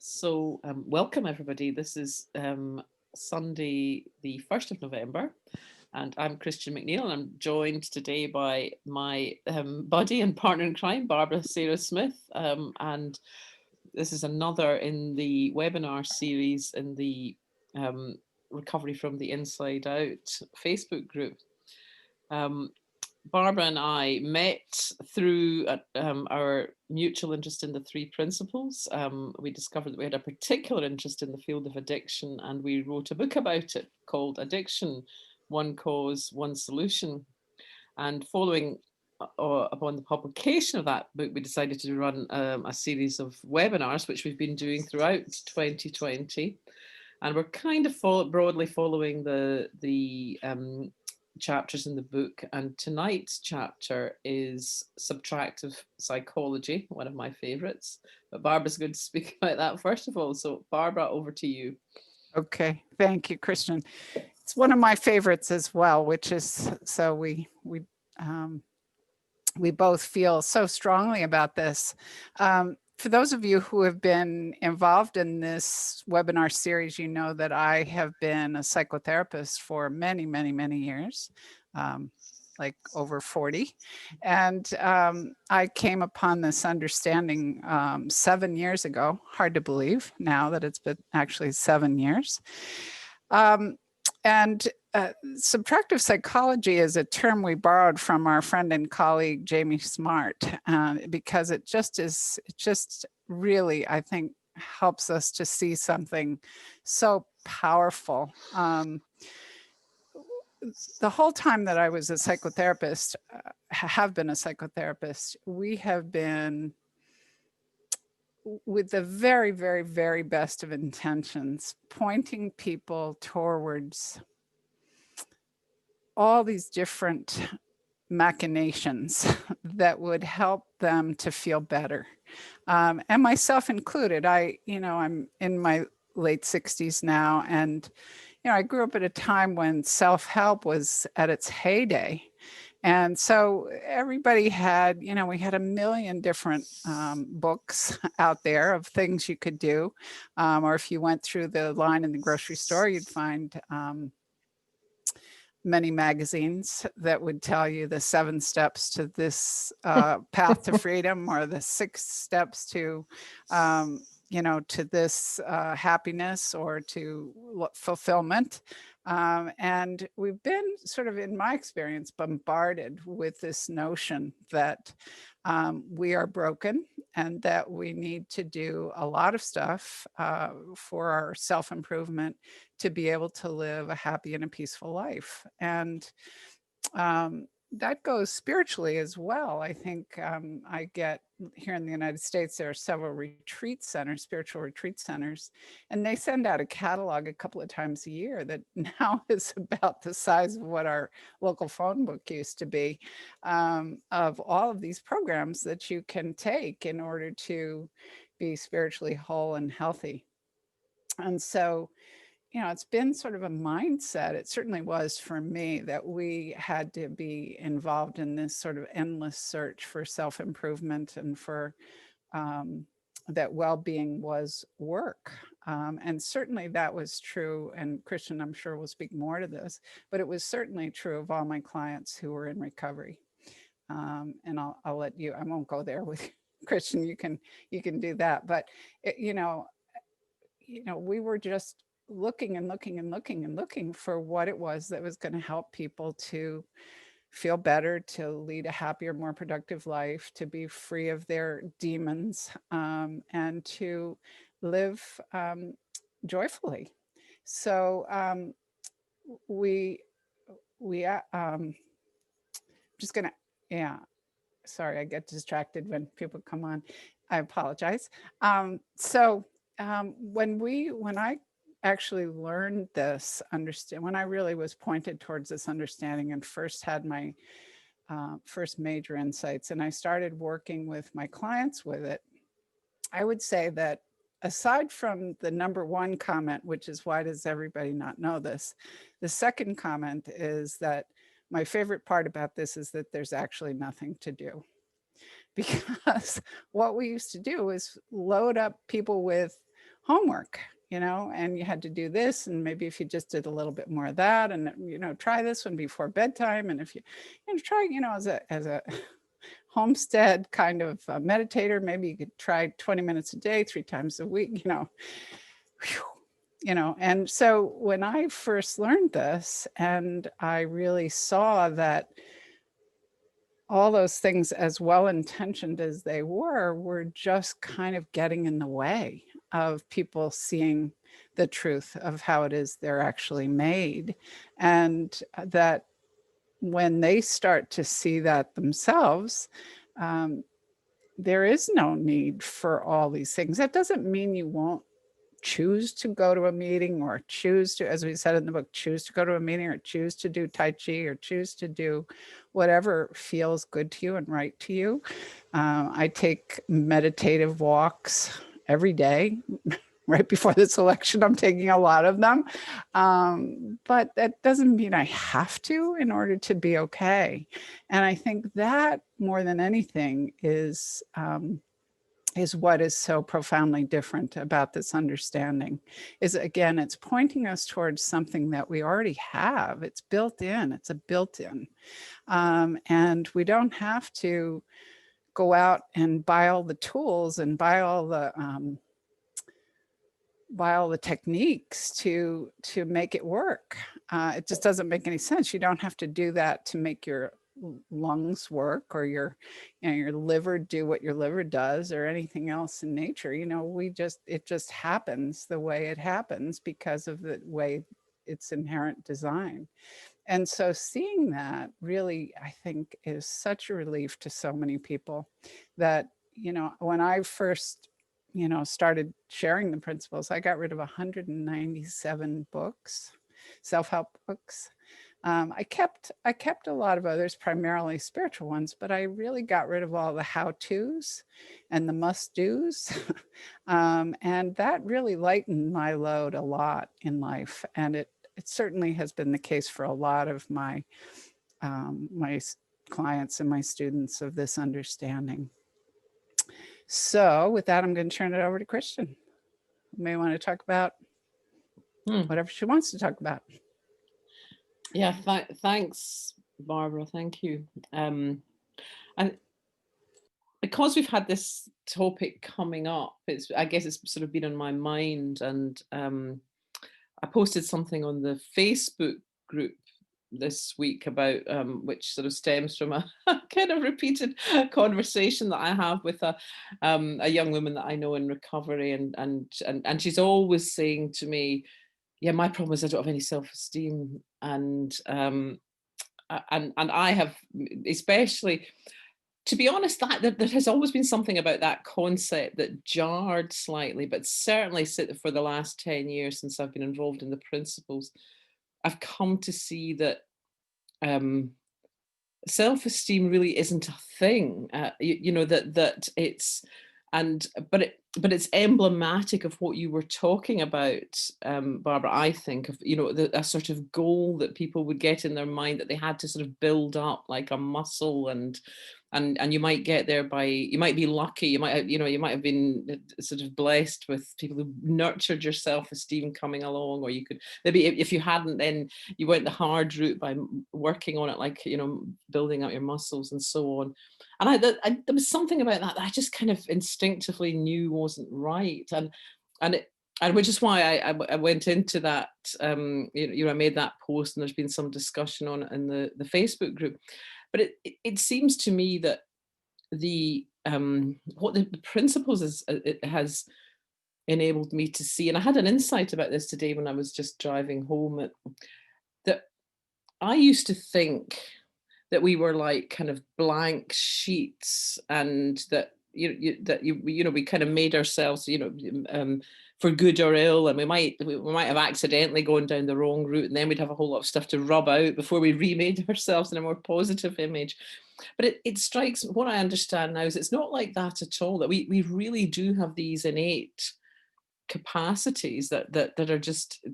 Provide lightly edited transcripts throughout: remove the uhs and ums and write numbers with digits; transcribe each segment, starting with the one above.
Welcome everybody. This is Sunday, the 1st of November, and I'm Christian McNeill, and I'm joined today by my buddy and partner in crime, Barbara Sarah Smith. And this is another in the webinar series in the Recovery from the Inside Out Facebook group. Barbara and I met through our mutual interest in the three principles. We discovered that we had a particular interest in the field of addiction, and we wrote a book about it called Addiction, One Cause, One Solution. And following upon the publication of that book, we decided to run a series of webinars, which we've been doing throughout 2020. And we're kind of broadly following the chapters in the book, and tonight's chapter is Subtractive Psychology, one of my favorites, but Barbara's going to speak about that first of all. So Barbara, over to you. Okay, thank you, Christian. It's one of my favorites as well, which is, so we both feel so strongly about this. For those of you who have been involved in this webinar series, you know that I have been a psychotherapist for many, many, many years, like over 40. And I came upon this understanding 7 years ago. Hard to believe now that it's been actually 7 years. Subtractive psychology is a term we borrowed from our friend and colleague, Jamie Smart, because it just really, I think, helps us to see something so powerful. The whole time that I was a psychotherapist, have been a psychotherapist, we have been, with the very, very, very best of intentions, pointing people towards all these different machinations that would help them to feel better. And myself included. I'm in my late 60s now, and I grew up at a time when self-help was at its heyday. And so everybody had, we had a million different books out there of things you could do. Or if you went through the line in the grocery store, you'd find many magazines that would tell you the 7 steps to this path to freedom, or the 6 steps to, to this happiness or to fulfillment. And we've been sort of, in my experience, bombarded with this notion that we are broken and that we need to do a lot of stuff for our self-improvement to be able to live a happy and a peaceful life. And that goes spiritually as well. I think I get here in the United States, there are several retreat centers, spiritual retreat centers, and they send out a catalog a couple of times a year that now is about the size of what our local phone book used to be, of all of these programs that you can take in order to be spiritually whole and healthy. And so, it's been sort of a mindset, it certainly was for me, that we had to be involved in this sort of endless search for self-improvement and for that well-being was work. And certainly that was true, and Christian, I'm sure, will speak more to this, but it was certainly true of all my clients who were in recovery. And I'll let you, I won't go there with Christian, you can do that. But, we were just looking and looking and looking and looking for what it was that was going to help people to feel better, to lead a happier, more productive life, to be free of their demons, and to live joyfully. So just gonna, sorry, I get distracted when people come on. I apologize. When I actually learned this, when I really was pointed towards this understanding and first had my first major insights, and I started working with my clients with it, I would say that aside from the number one comment, which is, why does everybody not know this? The second comment is that my favorite part about this is that there's actually nothing to do. Because what we used to do is load up people with homework, and you had to do this, and maybe if you just did a little bit more of that, and try this one before bedtime, and if you try, as a homestead kind of meditator, maybe you could try 20 minutes a day, 3 times a week, and so when I first learned this, and I really saw that all those things, as well-intentioned as they were just kind of getting in the way of people seeing the truth of how it is they're actually made. And that when they start to see that themselves, there is no need for all these things. That doesn't mean you won't choose to go to a meeting, or choose to, as we said in the book, choose to go to a meeting, or choose to do Tai Chi, or choose to do whatever feels good to you and right to you. I take meditative walks every day. Right before this election, I'm taking a lot of them. But that doesn't mean I have to in order to be okay. And I think that more than anything is what is so profoundly different about this understanding. Is, again, it's pointing us towards something that we already have. It's built in, it's a built-in. And we don't have to go out and buy all the tools and buy all the techniques to make it work. It just doesn't make any sense. You don't have to do that to make your lungs work, or your liver do what your liver does, or anything else in nature. It just happens the way it happens because of the way its inherent design. And so seeing that really, I think, is such a relief to so many people that, when I first started sharing the principles, I got rid of 197 books, self-help books. I kept a lot of others, primarily spiritual ones, but I really got rid of all the how-tos and the must-dos. And that really lightened my load a lot in life. And it certainly has been the case for a lot of my clients and my students of this understanding. So with that, I'm going to turn it over to Christian. You may want to talk about whatever she wants to talk about. Yeah, thanks, Barbara. Thank you. And because we've had this topic coming up, I guess it's sort of been on my mind, and I posted something on the Facebook group this week about which sort of stems from a kind of repeated conversation that I have with a young woman that I know in recovery, and she's always saying to me, yeah, my problem is I don't have any self-esteem, and I have, especially, to be honest, that there has always been something about that concept that jarred slightly, but certainly for the last 10 years since I've been involved in the principles, I've come to see that self-esteem really isn't a thing. That it's, but it's emblematic of what you were talking about, Barbara. I think of a sort of goal that people would get in their mind, that they had to sort of build up like a muscle, and you might get there by, you might be lucky, you might have been sort of blessed with people who nurtured your self-esteem coming along, or you could maybe, if you hadn't, then you went the hard route by working on it, like building out your muscles and so on. And there was something about that I just kind of instinctively knew wasn't right, and which is why I went into that. I made that post, and there's been some discussion on it in the Facebook group. But it seems to me that what the principles it has enabled me to see, and I had an insight about this today when I was just driving home, that I used to think that we were like kind of blank sheets, and that we kind of made ourselves for good or ill, and we might have accidentally gone down the wrong route, and then we'd have a whole lot of stuff to rub out before we remade ourselves in a more positive image. But it strikes, what I understand now is it's not like that at all, that we really do have these innate capacities that are just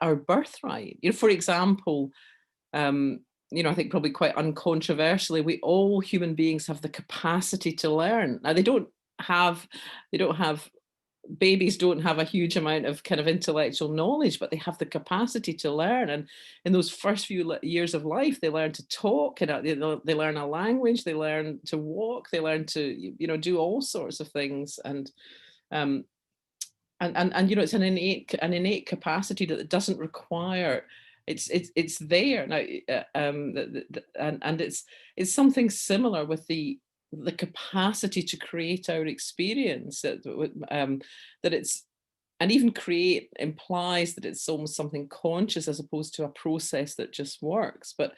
our birthright. For example, I think probably quite uncontroversially, all human beings have the capacity to learn. Now they don't have babies don't have a huge amount of kind of intellectual knowledge, but they have the capacity to learn. And in those first few years of life, they learn to talk, and they learn a language, they learn to walk, they learn to, do all sorts of things. Um, and it's an innate capacity that doesn't require. It's there now, and it's something similar with the capacity to create our experience, that it's, and even create implies that it's almost something conscious as opposed to a process that just works. But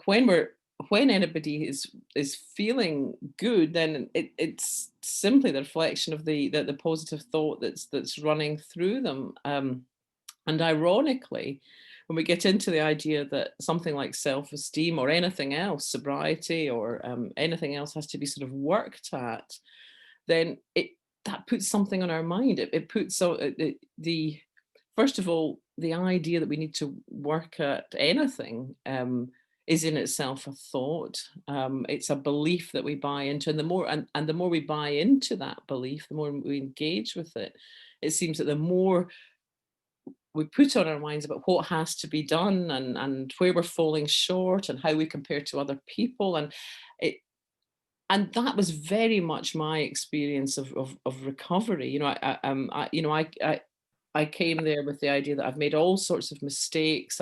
when we're when anybody is feeling good, then it's simply the reflection of the positive thought that's running through them. And ironically, when we get into the idea that something like self-esteem or anything else, sobriety or anything else, has to be sort of worked at, then that puts something on our mind. It puts the first of all, the idea that we need to work at anything is in itself a thought. It's a belief that we buy into, and the more we buy into that belief, the more we engage with it. It seems that the more we put on our minds about what has to be done, and where we're falling short, and how we compare to other people, it and that was very much my experience of recovery. I came there with the idea that I've made all sorts of mistakes.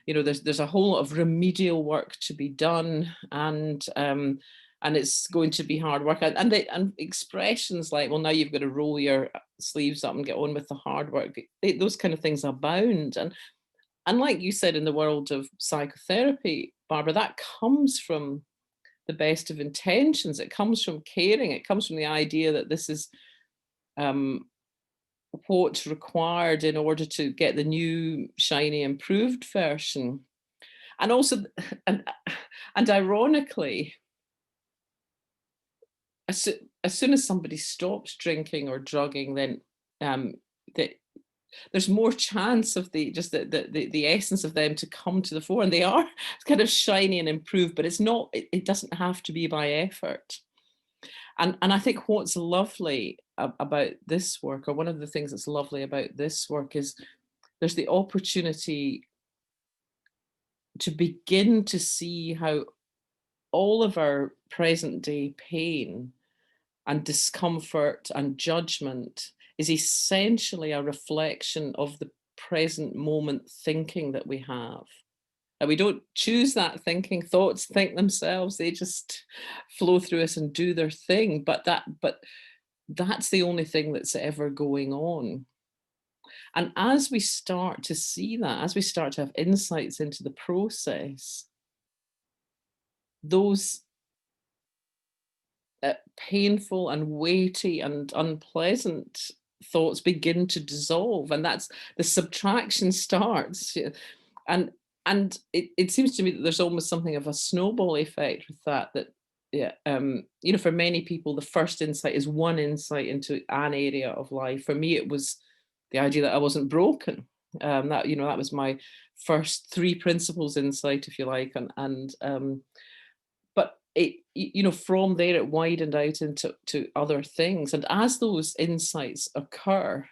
There's a whole lot of remedial work to be done, and it's going to be hard work. And expressions like, well, now you've got to roll your sleeves up and get on with the hard work. Those kind of things abound. And like you said, in the world of psychotherapy, Barbara, that comes from the best of intentions. It comes from caring. It comes from the idea that this is what's required in order to get the new, shiny, improved version. And also, and ironically, as soon as somebody stops drinking or drugging, then there's more chance of the essence of them to come to the fore, and they are kind of shiny and improved, but it's not. It doesn't have to be by effort. And I think what's lovely about this work, or one of the things that's lovely about this work, is there's the opportunity to begin to see how all of our present day pain and discomfort and judgment is essentially a reflection of the present moment thinking that we have. And we don't choose that thinking. Thoughts think themselves, they just flow through us and do their thing. But that's the only thing that's ever going on. And as we start to see that, as we start to have insights into the process, those painful and weighty and unpleasant thoughts begin to dissolve, and that's the subtraction starts. And it seems to me that there's almost something of a snowball effect with that yeah, for many people the first insight is one insight into an area of life. For me, it was the idea that I wasn't broken. That was my first three principles insight, if you like. But from there it widened out into other things, and as those insights occur,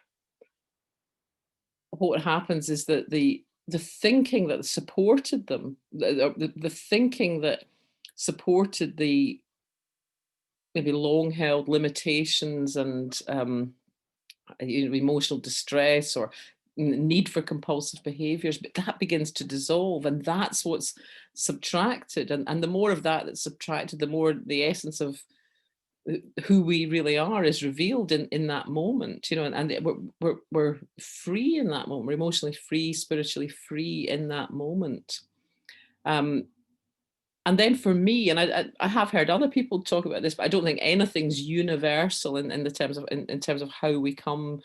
what happens is that the thinking that supported them, the thinking that supported the maybe long held limitations and emotional distress or need for compulsive behaviors, but that begins to dissolve, and that's what's subtracted. And the more of that's subtracted, the more the essence of who we really are is revealed in that moment, and we're free in that moment. We're emotionally free, spiritually free in that moment. And then for me, and I have heard other people talk about this, but I don't think anything's universal in the terms of in terms of how we come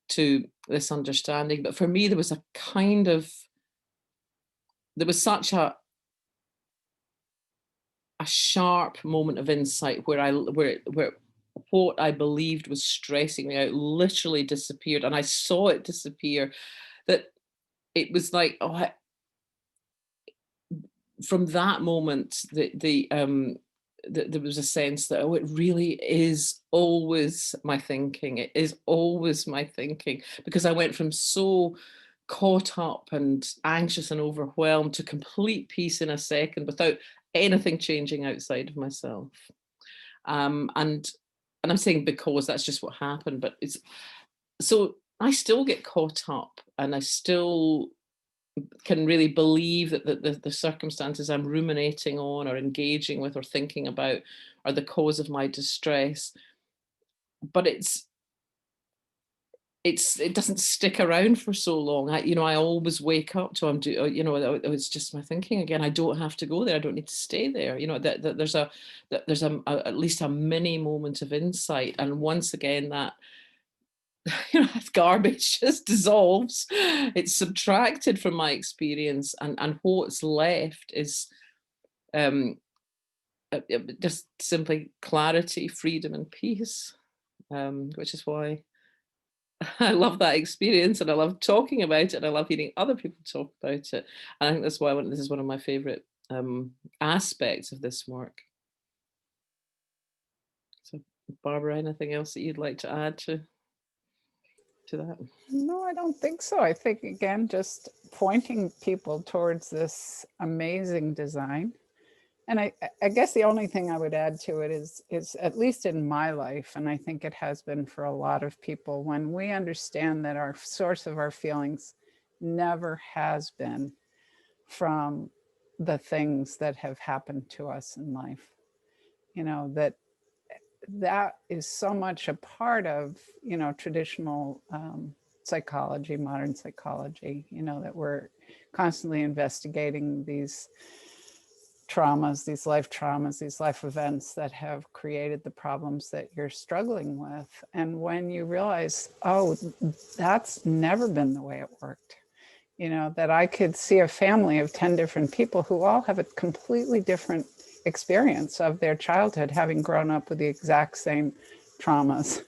to this understanding. But for me, there was such a sharp moment of insight where what I believed was stressing me out literally disappeared, and I saw it disappear. That it was like, from that moment, there was a sense that, oh, it really is always my thinking. It is always my thinking, because I went from so caught up and anxious and overwhelmed to complete peace in a second without anything changing outside of myself. And I'm saying because that's just what happened, but it's so I still get caught up, and I still can really believe that the circumstances I'm ruminating on or engaging with or thinking about are the cause of my distress. But it doesn't stick around for so long. I always wake up to, it's just my thinking again. I don't have to go there. I don't need to stay there. That there's at least a mini moment of insight, and once again that garbage just dissolves. It's subtracted from my experience, and what's left is just simply clarity, freedom, and peace. Which is why I love that experience, and I love talking about it, and I love hearing other people talk about it. And I think that's why this is one of my favorite aspects of this work. So, Barbara, anything else that you'd like to add to that? No, I don't think so. I think, again, just pointing people towards this amazing design. And I guess the only thing I would add to it is at least in my life, and I think it has been for a lot of people, when we understand that our source of our feelings never has been from the things that have happened to us in life, that is so much a part of, traditional psychology, modern psychology, that we're constantly investigating these traumas, these life events that have created the problems that you're struggling with. And when you realize, oh, that's never been the way it worked, that I could see a family of 10 different people who all have a completely different experience of their childhood, having grown up with the exact same traumas,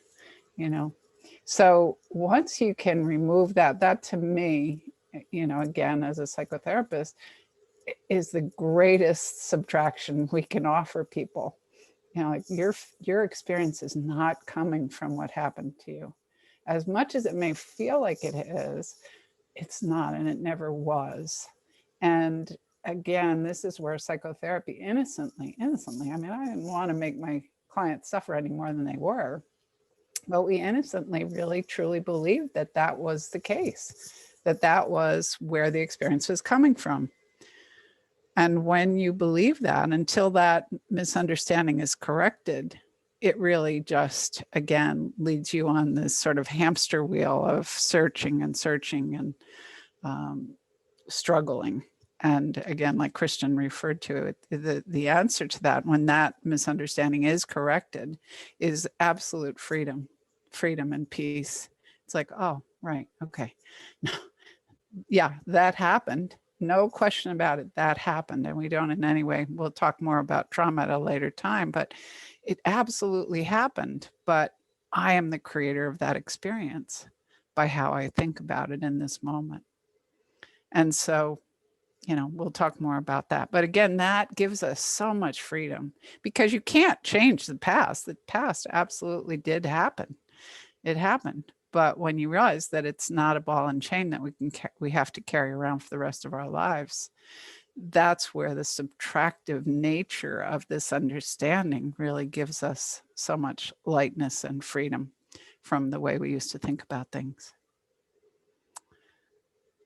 So once you can remove that to me, again, as a psychotherapist, is the greatest subtraction we can offer people. Like your experience is not coming from what happened to you. As much as it may feel like it is, it's not, and it never was. And again, this is where psychotherapy innocently, I mean, I didn't want to make my clients suffer any more than they were, but we innocently really truly believed that that was the case, that was where the experience was coming from. And when you believe that, until that misunderstanding is corrected, it really just, again, leads you on this sort of hamster wheel of searching and struggling. And again, like Christian referred to it, the answer to that, when that misunderstanding is corrected, is absolute freedom and peace. It's like, oh, right, okay. Yeah, that happened. No question about it, that happened. And we don't in any way, we'll talk more about trauma at a later time, but it absolutely happened. But I am the creator of that experience by how I think about it in this moment. And so, we'll talk more about that. But again, that gives us so much freedom, because you can't change the past. The past absolutely did happen. It happened. But when you realize that it's not a ball and chain that we have to carry around for the rest of our lives, that's where the subtractive nature of this understanding really gives us so much lightness and freedom from the way we used to think about things.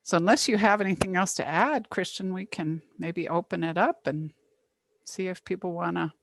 So unless you have anything else to add, Christian, we can maybe open it up and see if people want to